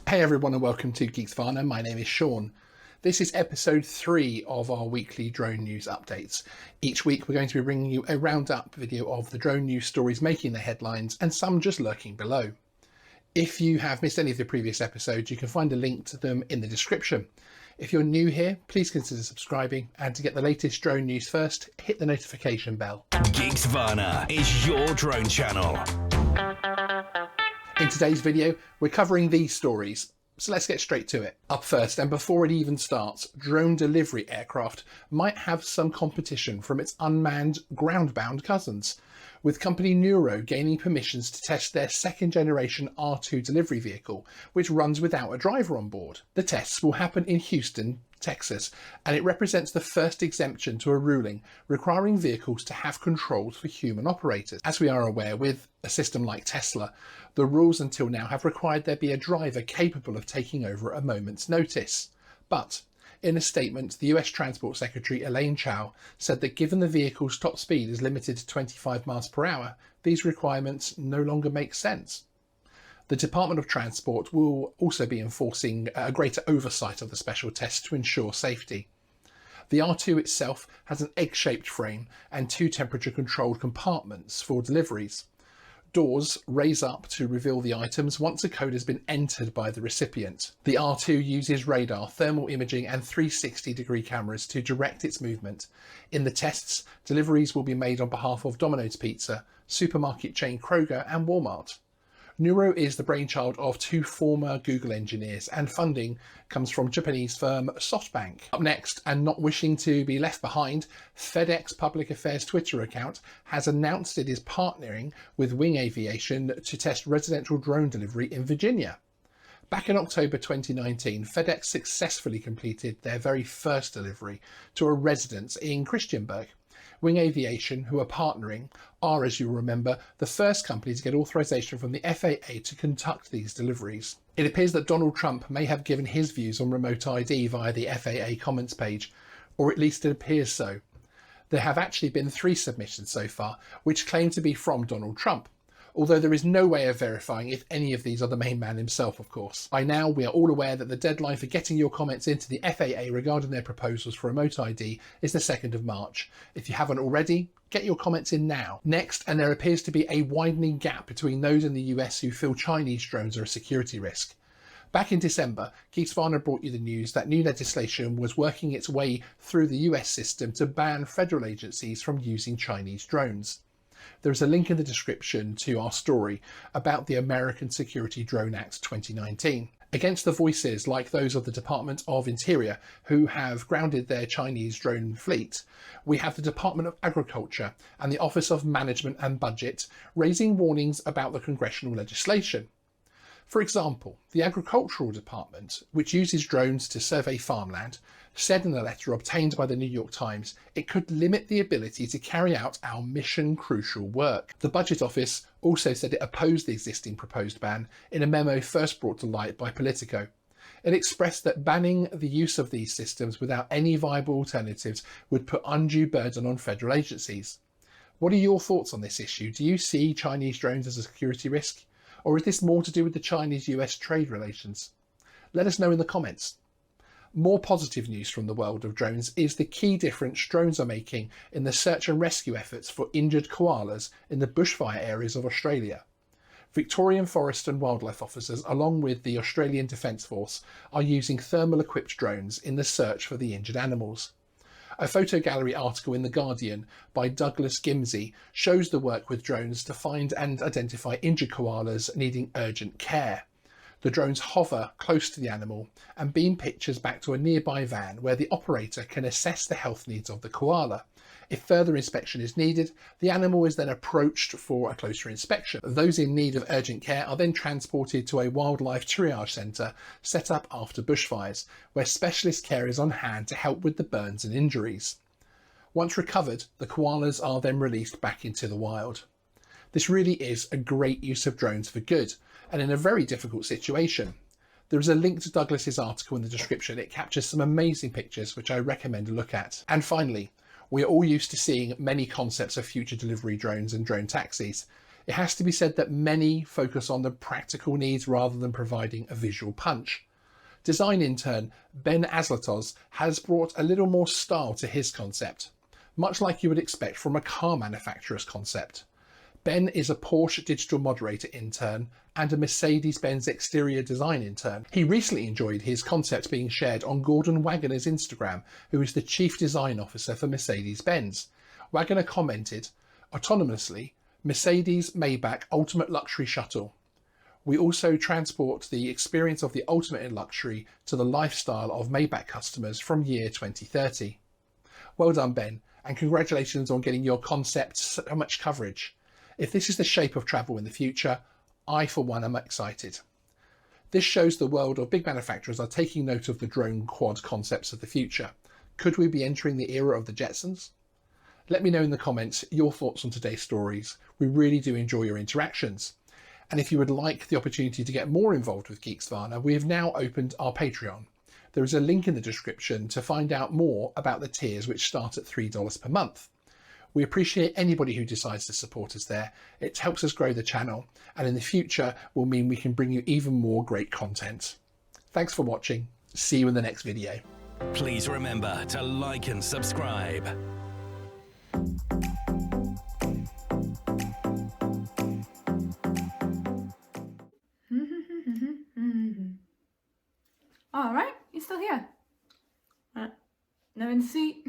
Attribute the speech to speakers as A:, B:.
A: Hey everyone and welcome to Geeksvana. My name is Sean. This is episode 3 of our weekly drone news updates. Each week we're going to be bringing you a roundup video of the drone news stories making the headlines and some just lurking below. If you have missed any of the previous episodes, you can find a link to them in the description. If you're new here, please consider subscribing, and to get the latest drone news first, hit the notification bell.
B: Geeksvana is your drone channel.
A: In today's video, we're covering these stories, so let's get straight to it. Up first, and before it even starts, drone delivery aircraft might have some competition from its unmanned ground-bound cousins, with company Neuro gaining permissions to test their second-generation R2 delivery vehicle, which runs without a driver on board. The tests will happen in Houston, Texas, and it represents the first exemption to a ruling requiring vehicles to have controls for human operators. As we are aware, with a system like Tesla, the rules until now have required there be a driver capable of taking over at a moment's notice. But in a statement, the US Transport Secretary Elaine Chao said that given the vehicle's top speed is limited to 25 miles per hour, these requirements no longer make sense. The Department of Transport will also be enforcing a greater oversight of the special tests to ensure safety. The R2 itself has an egg-shaped frame and 2 temperature-controlled compartments for deliveries. Doors raise up to reveal the items once a code has been entered by the recipient. The R2 uses radar, thermal imaging and 360-degree cameras to direct its movement. In the tests, deliveries will be made on behalf of Domino's Pizza, supermarket chain Kroger and Walmart. Neuro is the brainchild of 2 former Google engineers, and funding comes from Japanese firm SoftBank. Up next, and not wishing to be left behind, FedEx Public Affairs Twitter account has announced it is partnering with Wing Aviation to test residential drone delivery in Virginia. Back in October 2019, FedEx successfully completed their very first delivery to a residence in Christiansburg. Wing Aviation, who are partnering, are, as you'll remember, the first company to get authorization from the FAA to conduct these deliveries. It appears that Donald Trump may have given his views on remote ID via the FAA comments page, or at least it appears so. There have actually been 3 submissions so far, which claim to be from Donald Trump, although there is no way of verifying if any of these are the main man himself, of course. By now, we are all aware that the deadline for getting your comments into the FAA regarding their proposals for remote ID is the 2nd of March. If you haven't already, get your comments in now. Next, and there appears to be a widening gap between those in the US who feel Chinese drones are a security risk. Back in December, Geeksvana brought you the news that new legislation was working its way through the US system to ban federal agencies from using Chinese drones. There is a link in the description to our story about the American Security Drone Act 2019. Against the voices like those of the Department of Interior, who have grounded their Chinese drone fleet, we have the Department of Agriculture and the Office of Management and Budget raising warnings about the congressional legislation. For example, the Agricultural Department, which uses drones to survey farmland, said in a letter obtained by the New York Times it could limit the ability to carry out our mission-crucial work. The Budget Office also said it opposed the existing proposed ban in a memo first brought to light by Politico. It expressed that banning the use of these systems without any viable alternatives would put undue burden on federal agencies. What are your thoughts on this issue? Do you see Chinese drones as a security risk? Or is this more to do with the Chinese-US trade relations? Let us know in the comments. More positive news from the world of drones is the key difference drones are making in the search and rescue efforts for injured koalas in the bushfire areas of Australia. Victorian Forest and Wildlife officers, along with the Australian Defence Force, are using thermal-equipped drones in the search for the injured animals. A photo gallery article in The Guardian by Douglas Gimsey shows the work with drones to find and identify injured koalas needing urgent care. The drones hover close to the animal and beam pictures back to a nearby van where the operator can assess the health needs of the koala. If further inspection is needed, the animal is then approached for a closer inspection. Those in need of urgent care are then transported to a wildlife triage centre set up after bushfires, where specialist care is on hand to help with the burns and injuries. Once recovered, the koalas are then released back into the wild. This really is a great use of drones for good, and in a very difficult situation. There is a link to Douglas's article in the description. It captures some amazing pictures which I recommend a look at. And finally, we are all used to seeing many concepts of future delivery drones and drone taxis. It has to be said that many focus on the practical needs rather than providing a visual punch. Design intern Ben Aslatos has brought a little more style to his concept, much like you would expect from a car manufacturer's concept. Ben is a Porsche digital moderator intern and a Mercedes-Benz exterior design intern. He recently enjoyed his concept being shared on Gordon Wagoner's Instagram, who is the chief design officer for Mercedes-Benz. Wagoner commented, "Autonomously, Mercedes-Maybach Ultimate Luxury Shuttle. We also transport the experience of the ultimate in luxury to the lifestyle of Maybach customers from year 2030. Well done, Ben, and congratulations on getting your concept so much coverage. If this is the shape of travel in the future, I for one am excited." This shows the world of big manufacturers are taking note of the drone quad concepts of the future. Could we be entering the era of the Jetsons? Let me know in the comments your thoughts on today's stories. We really do enjoy your interactions. And if you would like the opportunity to get more involved with Geeksvana, we have now opened our Patreon. There is a link in the description to find out more about the tiers, which start at $3 per month. We appreciate anybody who decides to support us there. It helps us grow the channel, and in the future will mean we can bring you even more great content. Thanks for watching. See you in the next video.
B: Please remember to like and subscribe.
C: All right, you're still here. No in the seat.